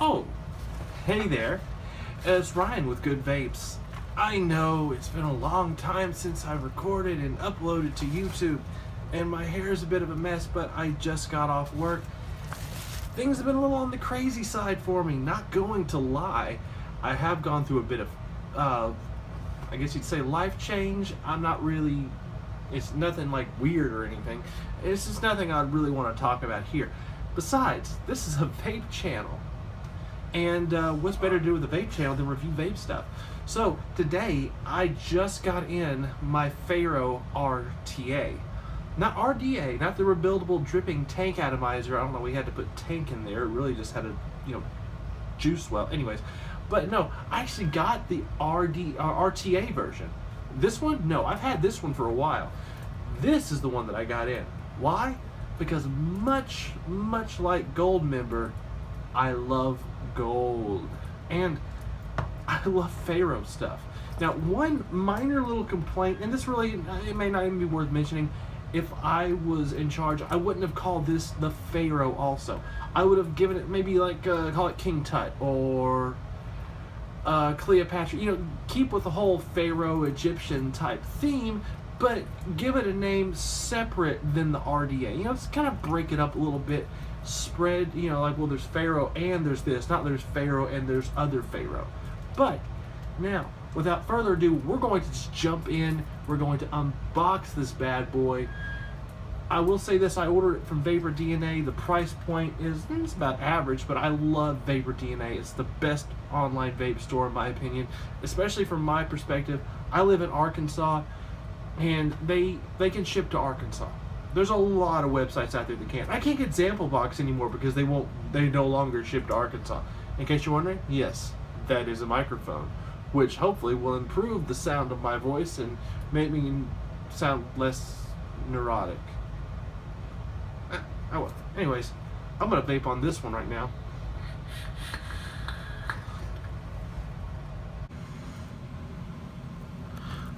Oh, hey there. It's Ryan with Good Vapes. I know it's been a long time since I recorded and uploaded to YouTube, and my hair is a bit of a mess, but I just got off work. Things have been a little on the crazy side for me, not going to lie. I have gone through a bit of, I guess you'd say, life change. It's nothing like weird or anything. It's just nothing I really want to talk about here. Besides, this is a vape channel. And what's better to do with a vape channel than review vape stuff? So today, I just got in my Pharaoh RTA. Not RDA, not the rebuildable dripping tank atomizer. I don't know, we had to put tank in there. It really just had a, juice well. Anyways, but no, I actually got the RTA version. This one? No, I've had this one for a while. This is the one that I got in. Why? Because much like Goldmember, I love gold. And I love Pharaoh stuff. Now, one minor little complaint, and this really, it may not even be worth mentioning. If I was in charge, I wouldn't have called this the Pharaoh also. I would have given it maybe like, call it King Tut or Cleopatra. Keep with the whole Pharaoh Egyptian type theme, but give it a name separate than the RDA. Just kind of break it up a little bit. Spread, like, well, there's Pharaoh and there's this, not there's Pharaoh and there's other Pharaoh. But now, without further ado, we're going to just jump in. We're going to unbox this bad boy. I will say this, I ordered it from Vapor DNA. The price point is it's about average, but I love Vapor DNA. It's the best online vape store in my opinion, especially from my perspective. I live in Arkansas, and they can ship to Arkansas. There's a lot of websites out there that can't. I can't get Sample Box anymore because they no longer ship to Arkansas. In case you're wondering, yes, that is a microphone, which hopefully will improve the sound of my voice and make me sound less neurotic. Oh well. Anyways, I'm gonna vape on this one right now.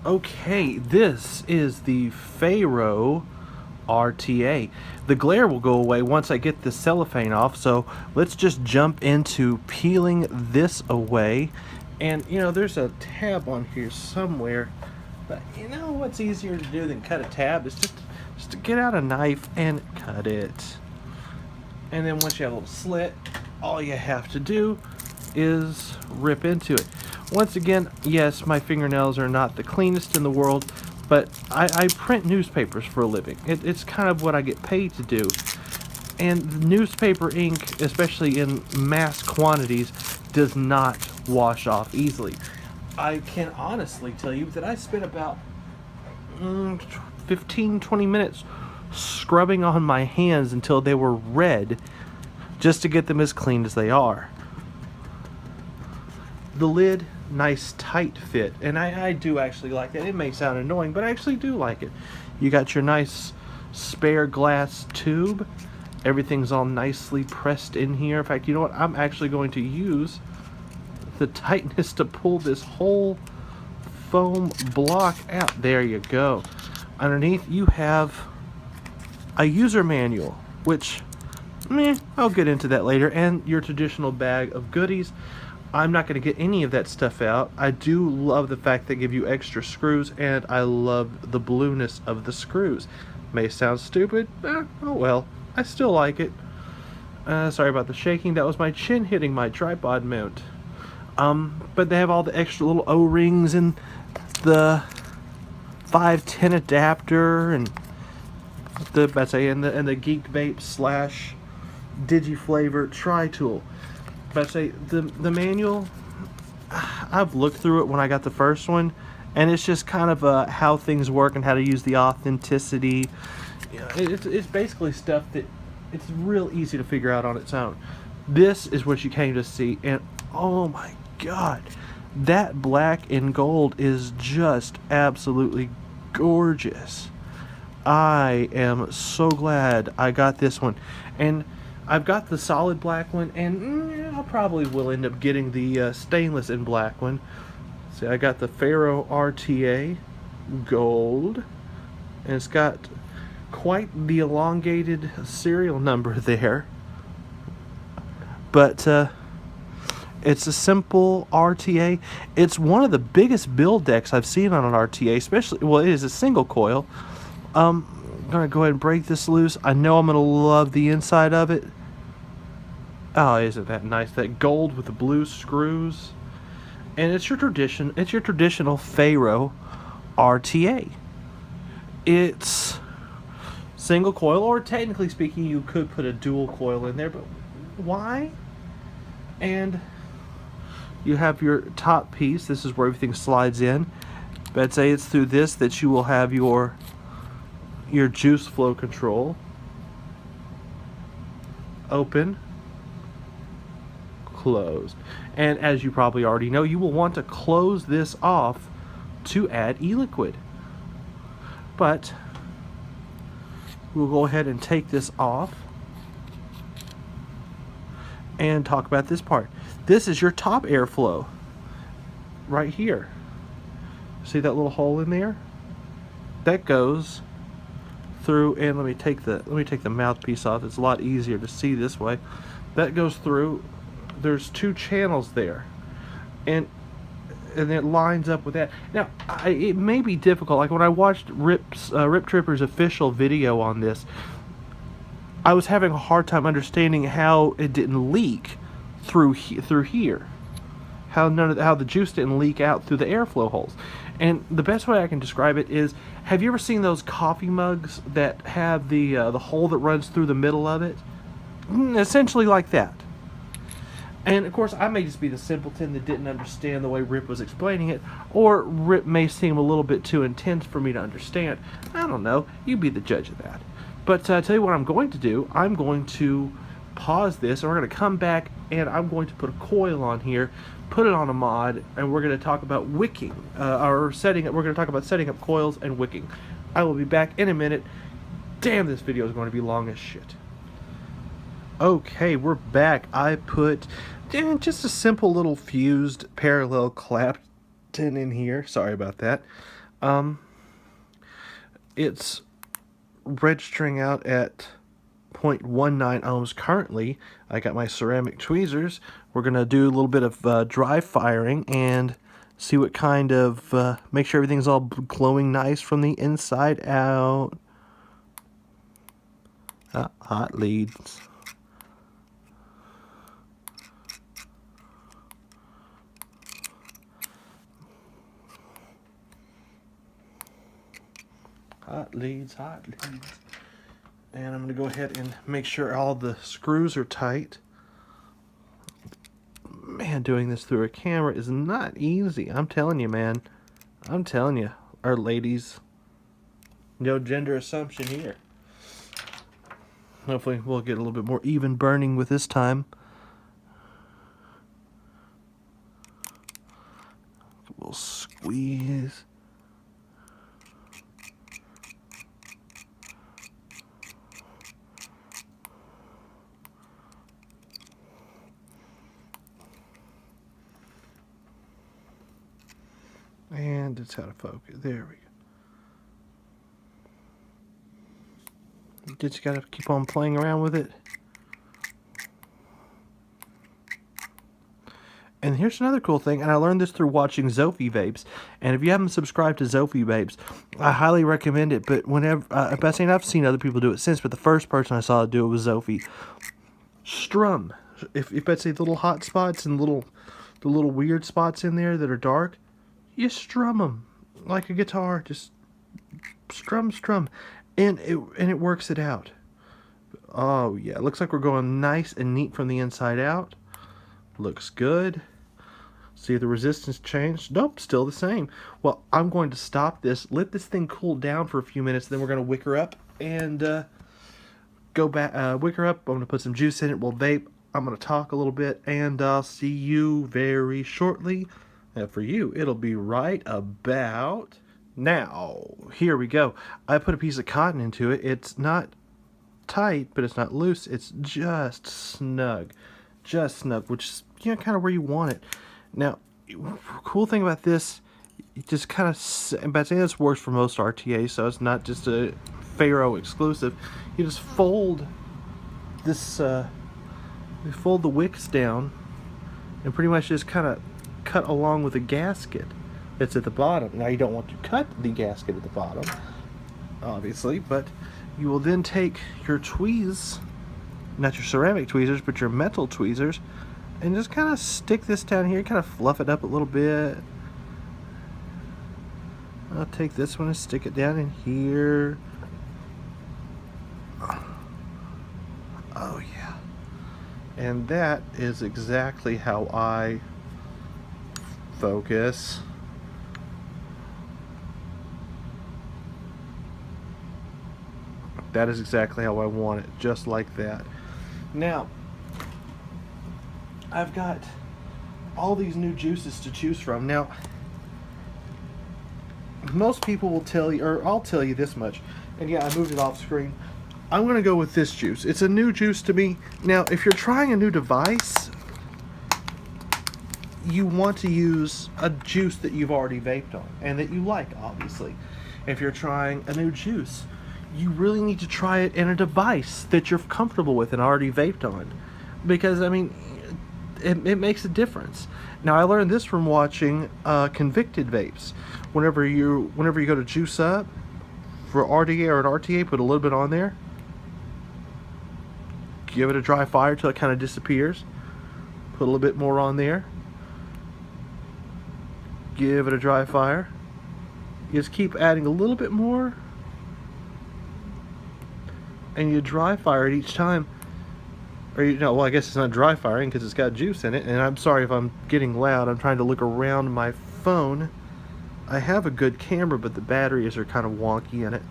Okay, this is the Pharaoh RTA. The glare will go away once I get the cellophane off, so let's just jump into peeling this away. And there's a tab on here somewhere, but what's easier to do than cut a tab is just to get out a knife and cut it. And then once you have a little slit, all you have to do is rip into it. Once again, yes, my fingernails are not the cleanest in the world, but I print newspapers for a living. It's kind of what I get paid to do. And newspaper ink, especially in mass quantities, does not wash off easily. I can honestly tell you that I spent about 15-20 minutes scrubbing on my hands until they were red, just to get them as clean as they are. The lid, nice tight fit, and I do actually like that. It may sound annoying, but I actually do like it. You got your nice spare glass tube. Everything's all nicely pressed in here. In fact, you know what? I'm actually going to use the tightness to pull this whole foam block out. There you go. Underneath you have a user manual, which I'll get into that later, and your traditional bag of goodies. I'm not going to get any of that stuff out. I do love the fact they give you extra screws, and I love the blueness of the screws. May sound stupid, oh well, I still like it. Sorry about the shaking, that was my chin hitting my tripod mount. But they have all the extra little O-rings and the 510 adapter and the Geek Vape / DigiFlavor tri-tool. But I say the manual, I've looked through it when I got the first one, and it's just kind of how things work and how to use the authenticity. It's basically stuff that it's real easy to figure out on its own. This is what you came to see, and oh my god, that black and gold is just absolutely gorgeous. I am so glad I got this one, and I've got the solid black one, and I probably will end up getting the stainless and black one. See, I got the Pharaoh RTA gold, and it's got quite the elongated serial number there. But It's a simple RTA. It's one of the biggest build decks I've seen on an RTA, especially, well, it is a single coil. I'm going to go ahead and break this loose. I know I'm going to love the inside of it. Oh, isn't that nice? That gold with the blue screws. And it's your traditional Pharaoh RTA. It's single coil, or technically speaking, you could put a dual coil in there, but why? And you have your top piece. This is where everything slides in. But I'd say it's through this that you will have your juice flow control. Open, closed. And as you probably already know, you will want to close this off to add e-liquid. But we'll go ahead and take this off and talk about this part. This is your top airflow right here. See that little hole in there? That goes through, and let me take the mouthpiece off. It's a lot easier to see this way. That goes through. There's 2 channels there, and it lines up with that. Now, it may be difficult. Like when I watched Rip Tripper's official video on this, I was having a hard time understanding how it didn't leak through here. How the juice didn't leak out through the airflow holes. And the best way I can describe it is, have you ever seen those coffee mugs that have the hole that runs through the middle of it? Essentially like that. And of course, I may just be the simpleton that didn't understand the way Rip was explaining it, or Rip may seem a little bit too intense for me to understand. I don't know. You be the judge of that. But I'll tell you what I'm going to do. I'm going to pause this, and we're going to come back, and I'm going to put a coil on here, put it on a mod, and we're going to talk about wicking, or setting up. We're going to talk about setting up coils and wicking. I will be back in a minute. Damn, this video is going to be long as shit. Okay, we're back. I put just a simple little fused parallel Clapton in here. Sorry about that. It's registering out at 0.19 ohms currently. I got my ceramic tweezers. We're going to do a little bit of dry firing and see what kind of, make sure everything's all glowing nice from the inside out. Hot leads. Hot leads. And I'm going to go ahead and make sure all the screws are tight. Man, doing this through a camera is not easy. I'm telling you, man. I'm telling you. Or ladies. No gender assumption here. Hopefully we'll get a little bit more even burning with this time. We'll squeeze. And it's out of focus. There we go. Just gotta keep on playing around with it. And here's another cool thing, and I learned this through watching Zophie Vapes. And if you haven't subscribed to Zophie Vapes, I highly recommend it. But whenever, I've seen other people do it since, but the first person I saw do it was Zophie. Strum. If Betsy, the little hot spots and the little weird spots in there that are dark, you strum them like a guitar. Just strum, and it works it out. Oh yeah, it looks like we're going nice and neat from the inside out. Looks good. See if the resistance changed. Nope, still the same. Well, I'm going to stop this, let this thing cool down for a few minutes, then we're going to wick her up and go back. Wick her up. I'm going to put some juice in it. We'll vape. I'm going to talk a little bit, and I'll see you very shortly. For you, it'll be right about now. Here we go. I put a piece of cotton into it. It's not tight, but it's not loose. It's just snug. Which is, kind of where you want it. Now, cool thing about this, you just kind of, but I think this works for most RTAs, so it's not just a Pharaoh exclusive. You just fold this, you fold the wicks down and pretty much just kind of cut along with the gasket that's at the bottom. Now you don't want to cut the gasket at the bottom, obviously, but you will then take your tweezers, not your ceramic tweezers, but your metal tweezers, and just kind of stick this down here, kind of fluff it up a little bit. I'll take this one and stick it down in here. Oh yeah. And that is exactly how I focus. That is exactly how I want it, just like that. Now, I've got all these new juices to choose from. Now, most people will tell you, or I'll tell you this much, and yeah, I moved it off screen. I'm going to go with this juice. It's a new juice to me. Now, if you're trying a new device, you want to use a juice that you've already vaped on and that you like, obviously. If you're trying a new juice, you really need to try it in a device that you're comfortable with and already vaped on, because I mean, it makes a difference. Now, I learned this from watching Convicted Vapes. Whenever you go to juice up for RTA or an RTA, put a little bit on there, give it a dry fire till it kind of disappears, put a little bit more on there, give it a dry fire, just keep adding a little bit more, and you dry fire it each time. Or well, I guess it's not dry firing because it's got juice in it. And I'm sorry if I'm getting loud. I'm trying to look around my phone. I have a good camera, but the batteries are kind of wonky in it.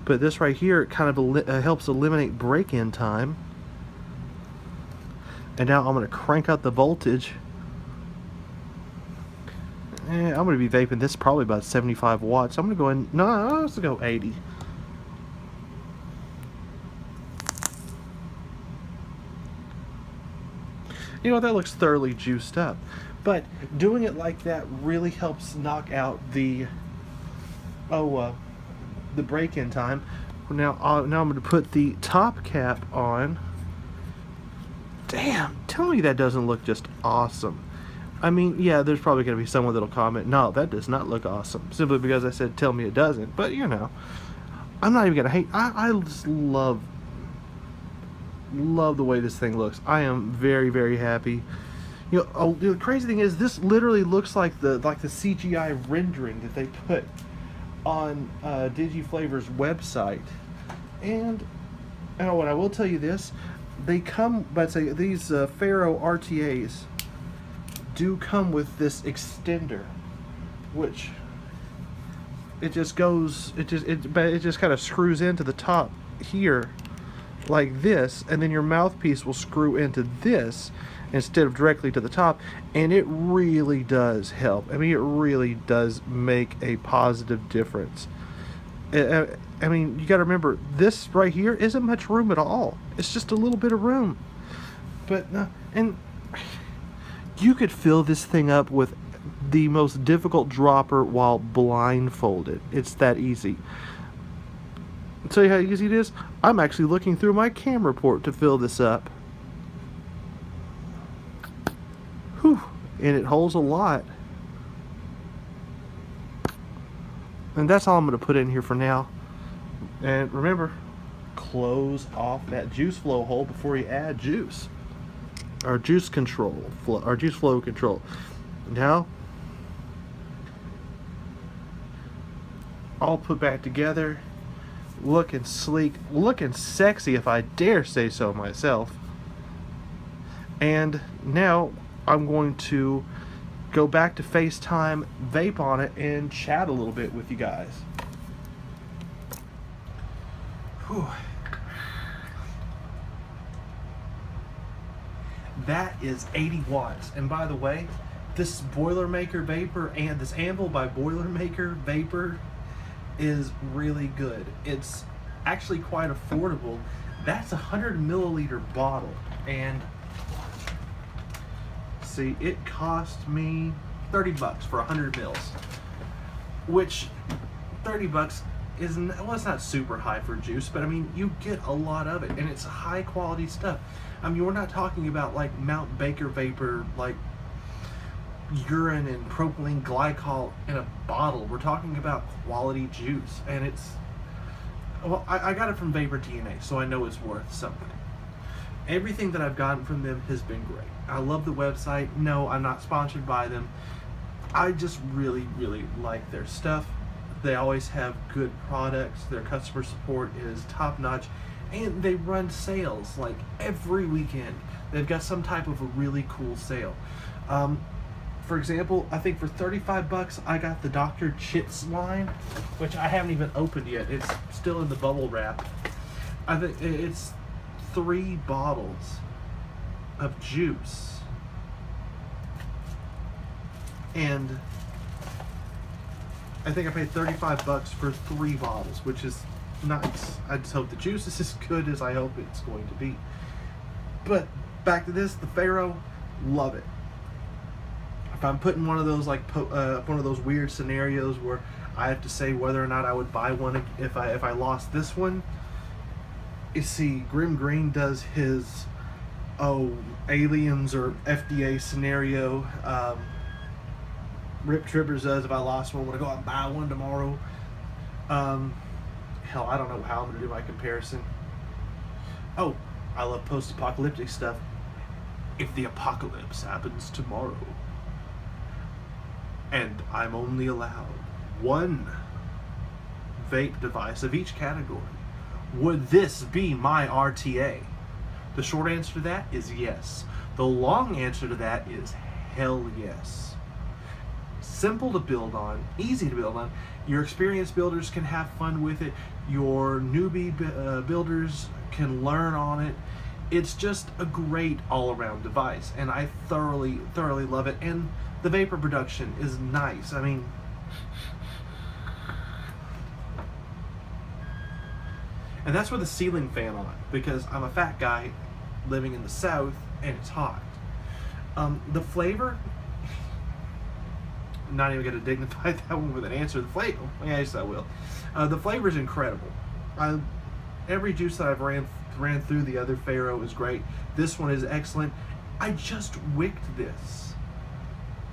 But this right here, it kind of helps eliminate break-in time. And now I'm going to crank out the voltage. I'm going to be vaping this probably about 75 watts. I'm going to go in, no, let's go 80. You know, that looks thoroughly juiced up. But doing it like that really helps knock out the break-in time. Now I'm going to put the top cap on. Damn, tell me that doesn't look just awesome. I mean, yeah, there's probably going to be someone that'll comment, no, that does not look awesome, simply because I said tell me it doesn't. But you know, I'm not even going to hate. I just love the way this thing looks. I am very, very happy. You know, the crazy thing is, this literally looks like the CGI rendering that they put on DigiFlavor's website. And what I will tell you this, they come, but say these Pharaoh RTAs do come with this extender, which it just goes, it just kind of screws into the top here like this, and then your mouthpiece will screw into this instead of directly to the top, and it really does help. I mean, it really does make a positive difference. I mean, you got to remember, this right here isn't much room at all. It's just a little bit of room. But and you could fill this thing up with the most difficult dropper while blindfolded. It's that easy. I'll tell you how easy it is. I'm actually looking through my camera port to fill this up. Whew. And it holds a lot. And that's all I'm going to put in here for now. And remember, close off that juice flow hole before you add juice. Our juice flow control. Now, all put back together, looking sleek, looking sexy if I dare say so myself. And now I'm going to go back to FaceTime, vape on it, and chat a little bit with you guys. Whew. That is 80 watts. And by the way, this Boilermaker Vapor and this Anvil by Boilermaker Vapor is really good. It's actually quite affordable. That's a 100 milliliter bottle, and see, it cost me $30 for 100 mils, which 30 bucks isn't, well, it's not super high for juice, but I mean, you get a lot of it, and it's high quality stuff. I mean, we're not talking about like Mount Baker vapor, like urine and propylene glycol in a bottle. We're talking about quality juice, and it's, well, I got it from Vapor DNA, so I know it's worth something. Everything that I've gotten from them has been great. I love the website. No, I'm not sponsored by them. I just really, really like their stuff. They always have good products. Their customer support is top notch, and they run sales like every weekend. They've got some type of a really cool sale. For example, I think for $35 I got the Dr. Chits line, which I haven't even opened yet. It's still in the bubble wrap. I think it's 3 bottles of juice, and I think I paid $35 for 3 bottles, which is nice. I just hope the juice is as good as I hope it's going to be. But back to this, the Pharaoh, love it. If I'm put in one of those like one of those weird scenarios where I have to say whether or not I would buy one if I lost this one, you see, Grim Green does his aliens or FDA scenario. Rip Trippers does if I lost one, would I go out and buy one tomorrow? Hell, I don't know how I'm gonna do my comparison. Oh, I love post-apocalyptic stuff. If the apocalypse happens tomorrow, and I'm only allowed 1 vape device of each category, would this be my RTA? The short answer to that is yes. The long answer to that is hell yes. Simple to build on, easy to build on. Your experienced builders can have fun with it. Your newbie builders can learn on it. It's just a great all-around device, and I thoroughly love it. And the vapor production is nice. I mean, and that's with a ceiling fan on, because I'm a fat guy living in the South and it's hot. The flavor, I'm not even going to dignify that one with an answer. The flavor, yes, I will. The flavor is incredible. Every juice that I've ran through the other Pharaoh is great. This one is excellent. I just wicked this,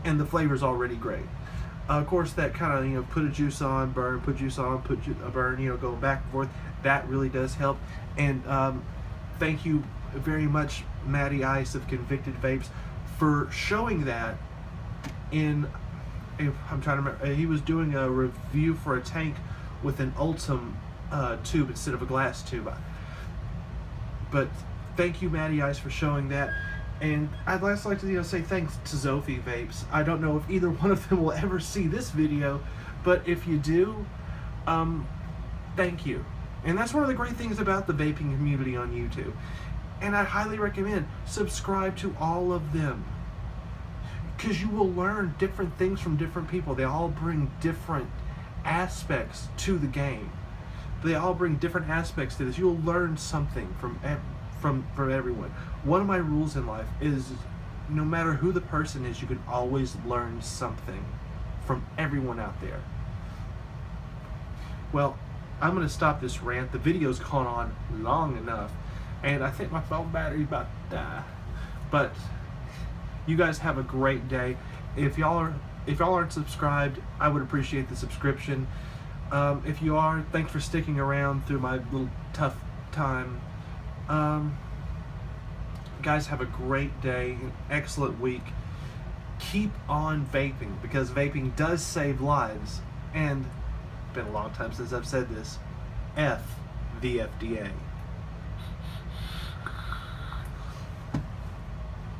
and the flavor's already great. Of course, that kind of, put a juice on, burn, put juice on, put a burn, going back and forth. That really does help. And thank you very much, Matty Ice of Convicted Vapes, for showing that in, I'm trying to remember, he was doing a review for a tank with an Ultim tube instead of a glass tube. But thank you, Matty Ice, for showing that. And I'd just like to say thanks to Zophie Vapes. I don't know if either one of them will ever see this video, but if you do, thank you. And that's one of the great things about the vaping community on YouTube. And I highly recommend subscribe to all of them, because you will learn different things from different people. They all bring different aspects to the game. They all bring different aspects to this. You'll learn something from everyone. One of my rules in life is, no matter who the person is, you can always learn something from everyone out there. Well, I'm going to stop this rant. The video's gone on long enough, and I think my phone battery's about to die. But you guys have a great day. If y'all aren't subscribed, I would appreciate the subscription. If you are, thanks for sticking around through my little tough time. Guys, have a great day, an excellent week. Keep on vaping, because vaping does save lives. And it's been a long time since I've said this. F the FDA.